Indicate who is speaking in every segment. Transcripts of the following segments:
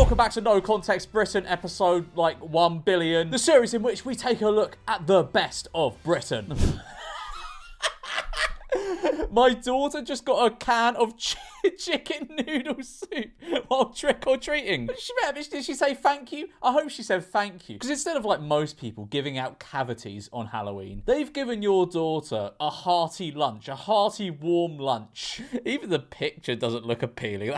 Speaker 1: Welcome back to No Context Britain, episode like 1 billion. The series in which we take a look at the best of Britain. My daughter just got a can of chicken noodle soup while trick-or-treating. Did she say thank you? I hope she said thank you. Because instead of like most people giving out cavities on Halloween, they've given your daughter a hearty lunch, a hearty warm lunch. Even the picture doesn't look appealing.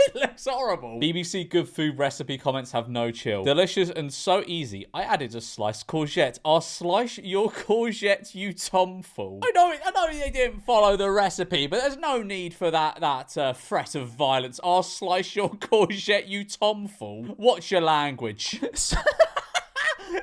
Speaker 1: It looks horrible. BBC Good Food recipe comments have no chill. Delicious and so easy. I added a sliced courgette. I'll slice your courgette, you tomfool. I know they didn't follow the recipe, but there's no need for that threat of violence. I'll slice your courgette, you tomfool. Watch your language.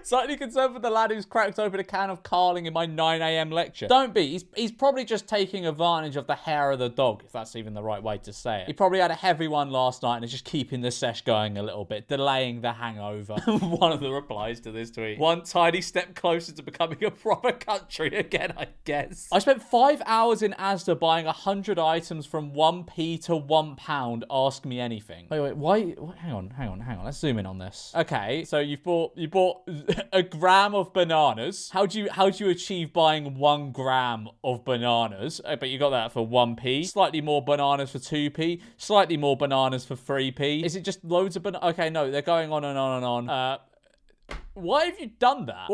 Speaker 1: Slightly concerned for the lad who's cracked open a can of Carling in my 9 a.m. lecture. Don't be. He's probably just taking advantage of the hair of the dog, if that's even the right way to say it. He probably had a heavy one last night and is just keeping the sesh going a little bit, delaying the hangover. One of the replies to this tweet. One tiny step closer to becoming a proper country again, I guess. I spent 5 hours in Asda buying 100 items from 1p to £1. Ask me anything. Wait, why? Hang on. Let's zoom in on this. Okay, so you bought a gram of bananas. How do you achieve buying 1 gram of bananas? But you got that for 1p. Slightly more bananas for 2p. Slightly more bananas for 3p. Is it just loads of bananas? Okay, no, they're going on and on and on. Why have you done that?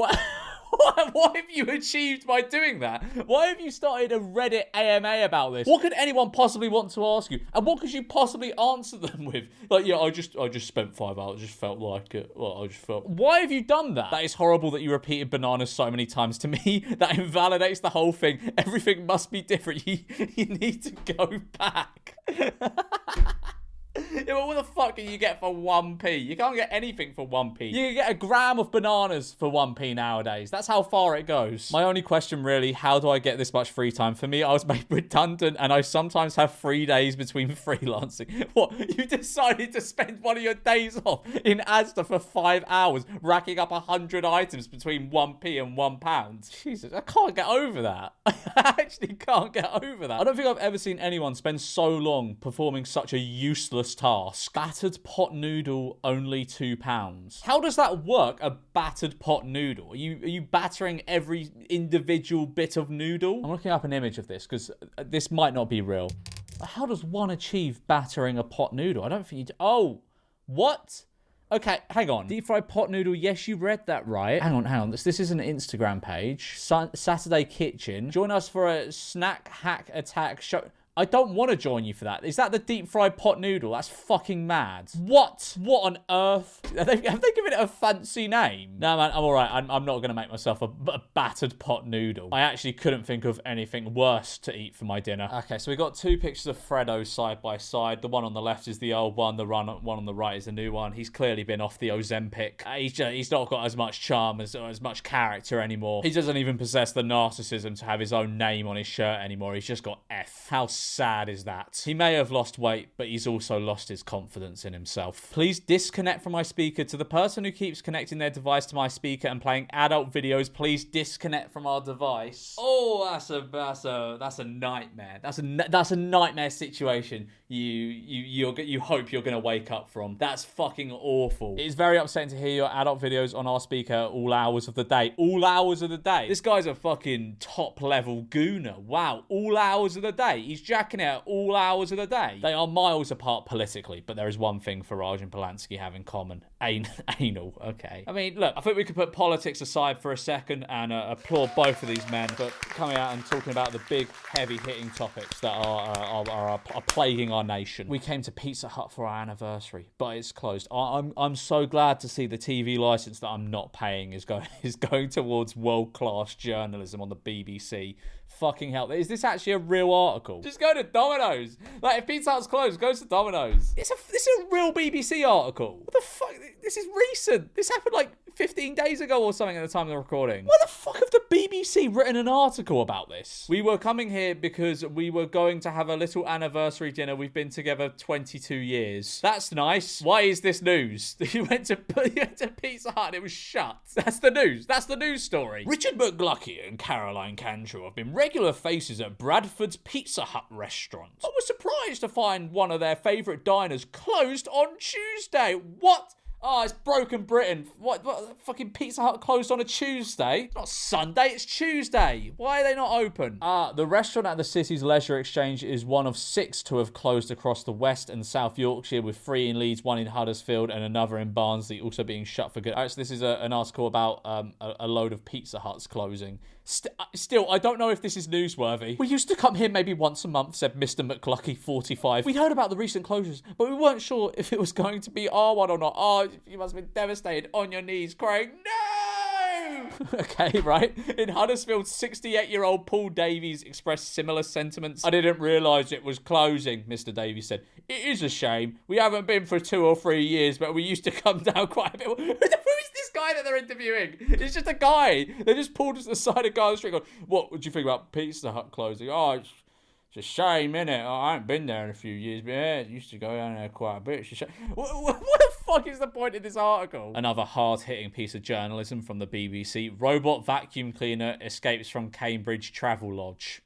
Speaker 1: What have you achieved by doing that? Why have you started a Reddit AMA about this? What could anyone possibly want to ask you? And what could you possibly answer them with? Like, yeah, I just spent 5 hours. Just felt like it. Well, I just felt. Why have you done that? That is horrible that you repeated bananas so many times to me. That invalidates the whole thing. Everything must be different. You need to go back. Yeah, but what the fuck can you get for 1p? You can't get anything for 1p. You can get a gram of bananas for 1p nowadays. That's how far it goes. My only question really, how do I get this much free time? For me, I was made redundant and I sometimes have 3 days between freelancing. What? You decided to spend one of your days off in Asda for 5 hours, racking up 100 items between 1p and £1. Jesus, I can't get over that. I actually can't get over that. I don't think I've ever seen anyone spend so long performing such a useless task. Battered pot noodle, only £2. How does that work, a battered pot noodle? Are you battering every individual bit of noodle? I'm looking up an image of this because this might not be real. How does one achieve battering a pot noodle? I don't think you do. Oh, what? Okay, hang on. Deep fried pot noodle. Yes, you read that right. Hang on. This is an Instagram page. Saturday Kitchen. Join us for a snack hack attack show. I don't want to join you for that. Is that the deep fried pot noodle? That's fucking mad. What? What on earth? Have they given it a fancy name? No, man, I'm all right. I'm not going to make myself a battered pot noodle. I actually couldn't think of anything worse to eat for my dinner. Okay, so we got 2 pictures of Fredo side by side. The one on the left is the old one. The one on the right is the new one. He's clearly been off the Ozempic. He's not got as much charm, as much character anymore. He doesn't even possess the narcissism to have his own name on his shirt anymore. He's just got F. How sad is that? He may have lost weight, but he's also lost his confidence in himself. Please disconnect from my speaker. To the person who keeps connecting their device to my speaker and playing adult videos, please disconnect from our device. Oh, that's a nightmare. That's a nightmare situation. You hope you're gonna wake up from. That's fucking awful. It is very upsetting to hear your adult videos on our speaker at all hours of the day. All hours of the day. This guy's a fucking top level gooner. Wow, all hours of the day. He's jacking it at all hours of the day. They are miles apart politically, but there is one thing Farage and Polanski have in common. Anal. Okay. I mean, look, I think we could put politics aside for a second and applaud both of these men for coming out and talking about the big, heavy-hitting topics that are plaguing our nation. We came to Pizza Hut for our anniversary, but it's closed. I'm so glad to see the TV license that I'm not paying is going towards world-class journalism on the BBC. Fucking hell. Is this actually a real article? Just go to Domino's. Like, if Pizza Hut's closed, go to Domino's. It's a real BBC article. What the fuck? This is recent. This happened like 15 days ago or something at the time of the recording. Why the fuck have the BBC written an article about this? We were coming here because we were going to have a little anniversary dinner. We've been together 22 years. That's nice. Why is this news? You went to Pizza Hut and it was shut. That's the news. That's the news story. Richard McGlucky and Caroline Cantrell have been regular faces at Bradford's Pizza Hut restaurant. I was surprised to find one of their favourite diners closed on Tuesday. What? Oh, it's broken Britain. What fucking Pizza Hut closed on a Tuesday? It's not Sunday, it's Tuesday. Why are they not open? The restaurant at the city's leisure exchange is one of 6 to have closed across the West and South Yorkshire, with 3 in Leeds, 1 in Huddersfield, and another in Barnsley also being shut for good. So this is an article about a load of Pizza Huts closing. Still, I don't know if this is newsworthy. We used to come here maybe once a month, said Mr. McLucky, 45. We heard about the recent closures, but we weren't sure if it was going to be our one or not. Oh, you must have been devastated, on your knees, crying, no! Okay, right. In Huddersfield, 68-year-old Paul Davies expressed similar sentiments. I didn't realise it was closing, Mr. Davies said. It is a shame. We haven't been for 2 or 3 years, but we used to come down quite a bit. Who is this guy that they're interviewing? It's just a guy. They just pulled us aside a guy on the street going, what would you think about Pizza Hut closing? Oh, it's a shame, innit? Oh, I haven't been there in a few years, but yeah, I used to go down there quite a bit. It's a shame. What the fuck is the point of this article? Another hard-hitting piece of journalism from the BBC. Robot vacuum cleaner escapes from Cambridge travel lodge.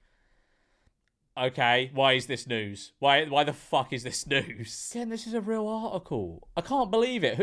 Speaker 1: Okay, why is this news? Why the fuck is this news? Again, this is a real article. I can't believe it.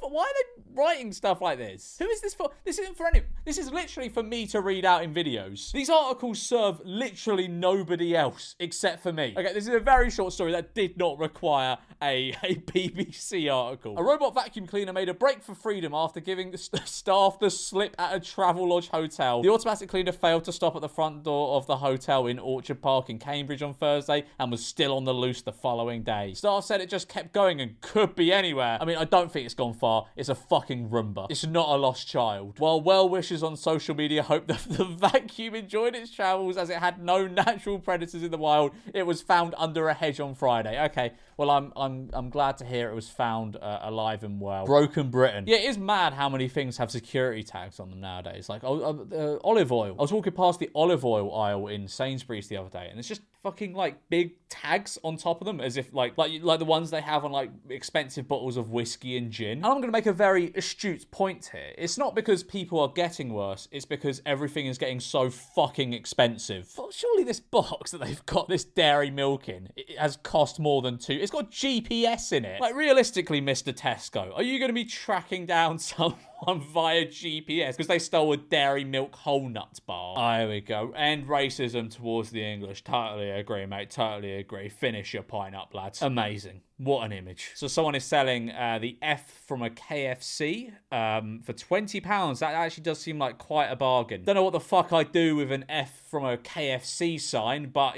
Speaker 1: Why are they writing stuff like this? Who is this for? This isn't for any. This is literally for me to read out in videos. These articles serve literally nobody else except for me. Okay, this is a very short story that did not require a BBC article. A robot vacuum cleaner made a break for freedom after giving the staff the slip at a Travelodge hotel. The automatic cleaner failed to stop at the front door of the hotel in Orchard Park in Cambridge on Thursday and was still on the loose the following day. Staff said it just kept going and could be anywhere. I mean, I don't think it's gone far. It's a fucking Roomba. It's not a lost child. While well-wishers on social media hope that the vacuum enjoyed its travels as it had no natural predators in the wild, it was found under a hedge on Friday. Okay, well, I'm glad to hear it was found alive and well. Broken Britain. Yeah, it is mad how many things have security tags on them nowadays. Like olive oil. I was walking past the olive oil aisle in Sainsbury's the other day, and it's just fucking like big tags on top of them, as if like the ones they have on like expensive bottles of whiskey and gin. And I'm going to make a very astute point here. It's not because people are getting worse, it's because everything is getting so fucking expensive. Well, surely this box that they've got this dairy milk in, it has cost more than two. It's got GPS in it. Like, realistically, Mr. Tesco, are you going to be tracking down someone via GPS because they stole a dairy milk whole nut bar? Here we go. End racism towards the English. Totally agree, mate. Totally agree. Finish your pint up, lads. Amazing. What an image. So someone is selling the F from a KFC for £20. That actually does seem like quite a bargain. Don't know what the fuck I'd do with an F from a KFC sign, but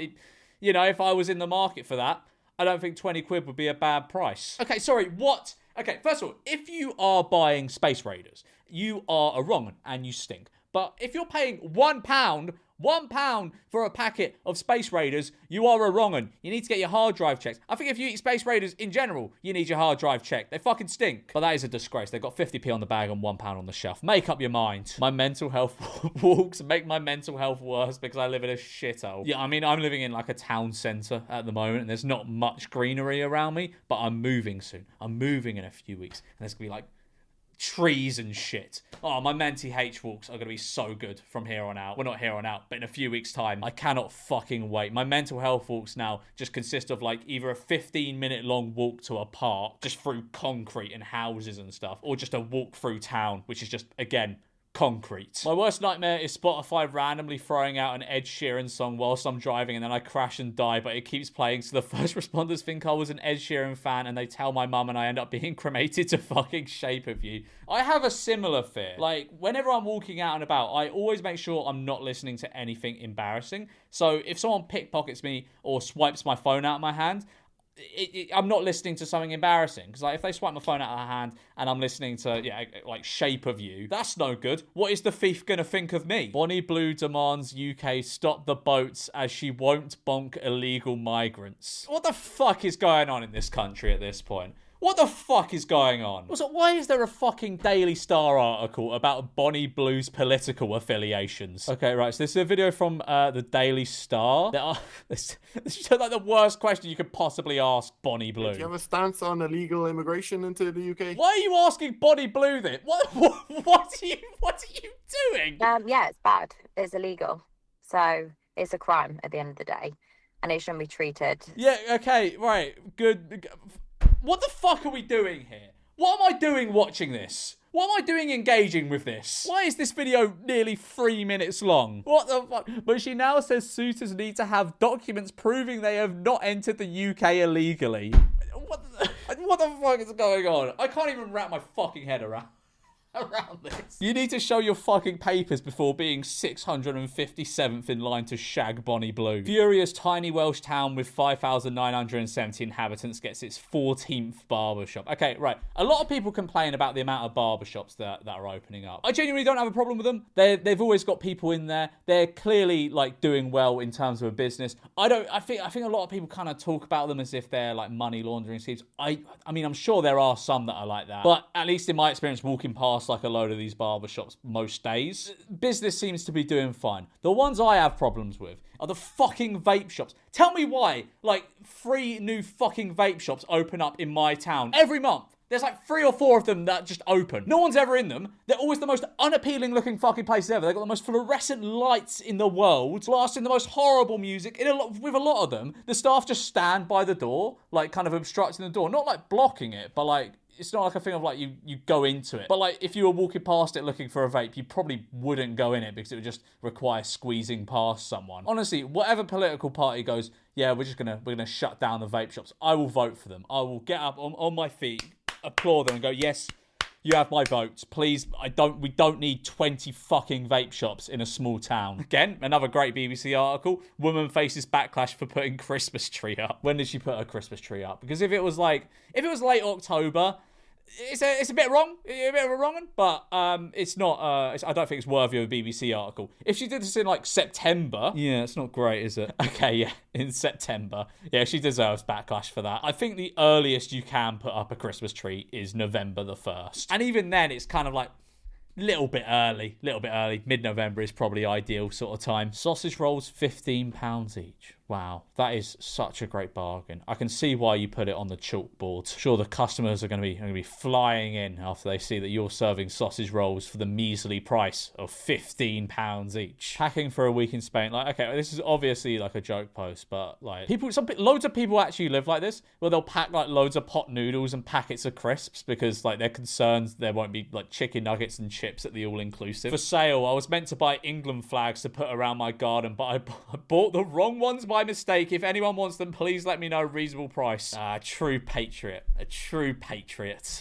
Speaker 1: you know, if I was in the market for that, I don't think 20 quid would be a bad price. Okay, sorry, what? Okay, first of all, if you are buying Space Raiders, you are a wrong 'un and you stink. But if you're paying £1 for a packet of Space Raiders, you are a wrong 'un. You need to get your hard drive checked. I think if you eat Space Raiders in general, you need your hard drive checked. They fucking stink. But that is a disgrace. They've got 50p on the bag and £1 on the shelf. Make up your mind. My mental health walks make my mental health worse because I live in a shithole. Yeah, I mean, I'm living in like a town centre at the moment and there's not much greenery around me, but I'm moving soon. I'm moving in a few weeks and there's going to be like trees and shit. Oh, my Menti H walks are going to be so good from here on out. Well, not here on out, but in a few weeks' time. I cannot fucking wait. My mental health walks now just consist of like either a 15-minute long walk to a park, just through concrete and houses and stuff, or just a walk through town, which is just, again, concrete. My worst nightmare is Spotify randomly throwing out an Ed Sheeran song whilst I'm driving and then I crash and die, but it keeps playing so the first responders think I was an Ed Sheeran fan and they tell my mum and I end up being cremated to fucking Shape of You. I have a similar fear. Like, whenever I'm walking out and about, I always make sure I'm not listening to anything embarrassing. So if someone pickpockets me or swipes my phone out of my hand, I'm not listening to something embarrassing, because like if they swipe my phone out of my hand and I'm listening to like Shape of You, that's no good. What is the thief gonna think of me? Bonnie Blue demands UK stop the boats as she won't bonk illegal migrants. What the fuck is going on in this country at this point? What the fuck is going on? Also, why is there a fucking Daily Star article about Bonnie Blue's political affiliations? Okay, right, so this is a video from the Daily Star. This is like the worst question you could possibly ask Bonnie Blue.
Speaker 2: Do you have a stance on illegal immigration into the UK?
Speaker 1: Why are you asking Bonnie Blue this? What are you doing?
Speaker 3: Yeah, it's bad. It's illegal. So it's a crime at the end of the day. And it shouldn't be treated.
Speaker 1: Yeah, okay, right, good. What the fuck are we doing here? What am I doing watching this? What am I doing engaging with this? Why is this video nearly 3 minutes long? What the fuck? But she now says suitors need to have documents proving they have not entered the UK illegally. What the fuck is going on? I can't even wrap my fucking head around this. You need to show your fucking papers before being 657th in line to shag Bonnie Blue. Furious tiny Welsh town with 5,970 inhabitants gets its 14th barbershop. Okay, right. A lot of people complain about the amount of barbershops that are opening up. I genuinely don't have a problem with them. They've always got people in there. They're clearly like doing well in terms of a business. I think a lot of people kind of talk about them as if they're like money laundering schemes. I mean, I'm sure there are some that are like that, but at least in my experience walking past like a load of these barbershops most days, business seems to be doing fine. The ones I have problems with are the fucking vape shops. Tell me why, like, 3 new fucking vape shops open up in my town every month. There's like 3 or 4 of them that just open. No one's ever in them. They're always the most unappealing looking fucking places ever. They've got the most fluorescent lights in the world, blasting the most horrible music. With a lot of them, the staff just stand by the door, like kind of obstructing the door. Not like blocking it, but like, it's not like a thing of like you go into it. But like if you were walking past it looking for a vape, you probably wouldn't go in it because it would just require squeezing past someone. Honestly, whatever political party goes, yeah, we're gonna shut down the vape shops, I will vote for them. I will get up on my feet, applaud them and go, yes, you have my vote. Please, we don't need 20 fucking vape shops in a small town. Again, another great BBC article. Woman faces backlash for putting Christmas tree up. When did she put her Christmas tree up? Because if it was late October, it's a bit wrong, a bit of a wrong one, but it's not. I don't think it's worthy of a BBC article. If she did this in like September, yeah, it's not great, is it? Okay, yeah, in September, yeah, she deserves backlash for that. I think the earliest you can put up a Christmas tree is November the 1st, and even then, it's kind of like little bit early. Mid-November is probably ideal sort of time. Sausage rolls, £15 each. Wow, that is such a great bargain. I can see why you put it on the chalkboard. Sure, the customers are going to be flying in after they see that you're serving sausage rolls for the measly price of £15 each. Packing for a week in Spain, like, okay, this is obviously like a joke post, but like loads of people actually live like this, where they'll pack like loads of pot noodles and packets of crisps because like they're concerned there won't be like chicken nuggets and chips at the all-inclusive. For sale, I was meant to buy England flags to put around my garden, but I bought the wrong ones by mistake. If anyone wants them, please let me know. Reasonable price. A true patriot.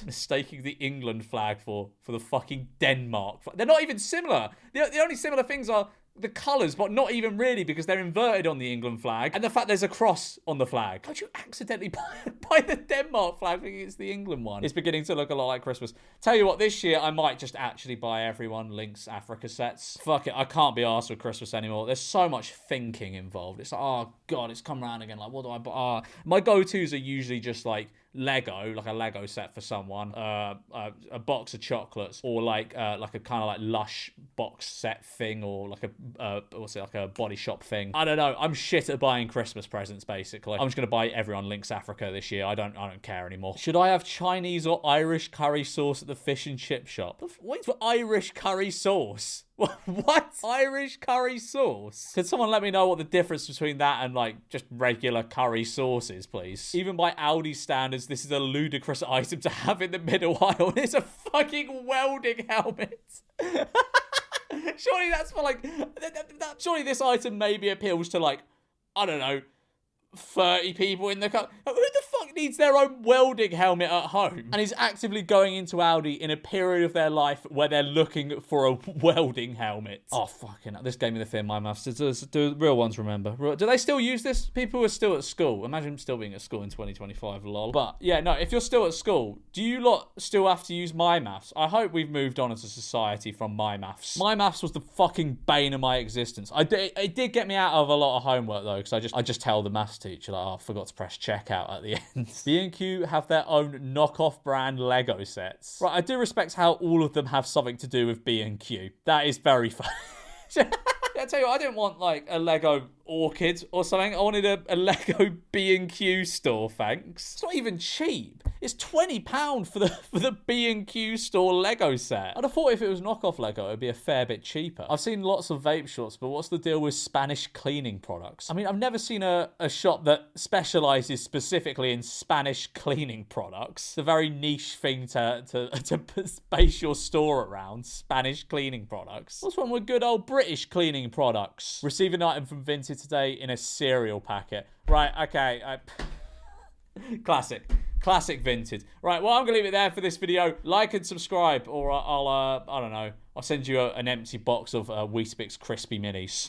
Speaker 1: Mistaking the England flag for the fucking Denmark. They're not even similar. The only similar things are the colours, but not even really, because they're inverted on the England flag, and the fact there's a cross on the flag. How'd you accidentally buy the Denmark flag thinking it's the England one? It's beginning to look a lot like Christmas. Tell you what, this year I might just actually buy everyone Lynx Africa sets. Fuck it, I can't be arsed with Christmas anymore. There's so much thinking involved. It's like, oh god, it's come round again. Like, what do I buy? My go-tos are usually just like Lego, like a Lego set for someone, a box of chocolates, or like a kind of like Lush box set thing, or like a Body Shop thing. I don't know. I'm shit at buying Christmas presents. Basically, I'm just gonna buy everyone Lynx Africa this year. I don't care anymore. Should I have Chinese or Irish curry sauce at the fish and chip shop? What is Irish curry sauce? What? Irish curry sauce? Could someone let me know what the difference between that and like just regular curry sauce is, please? Even by Aldi standards, this is a ludicrous item to have in the middle aisle. It's a fucking welding helmet. Surely that's for like... Surely this item maybe appeals to like, I don't know, 30 people in the car. Who the fuck needs their own welding helmet at home and is actively going into Aldi in a period of their life where they're looking for a welding helmet? Oh, fucking hell. This gave me the fear, my maths. Do real ones remember? Do they still use this? People who are still at school. Imagine still being at school in 2025, lol. But yeah, no, if you're still at school, do you lot still have to use my maths? I hope we've moved on as a society from my maths. My maths was the fucking bane of my existence. It did get me out of a lot of homework though, because I just tell the maths teacher, like, oh, I forgot to press checkout at the end. B&Q have their own knockoff brand Lego sets. Right, I do respect how all of them have something to do with B&Q. That is very fun. I tell you what, I didn't want like a Lego orchid or something. I wanted a Lego B&Q store, thanks. It's not even cheap. It's £20 for the B&Q store Lego set. I'd have thought if it was knockoff Lego, it would be a fair bit cheaper. I've seen lots of vape shops, but what's the deal with Spanish cleaning products? I mean, I've never seen a shop that specializes specifically in Spanish cleaning products. It's a very niche thing to base your store around, Spanish cleaning products. What's wrong with good old British cleaning products? Receive an item from Vinted today in a cereal packet. Right, okay. Classic Vinted. Right, well, I'm gonna leave it there for this video. Like and subscribe, or I don't know, I'll send you an empty box of Weetabix crispy minis.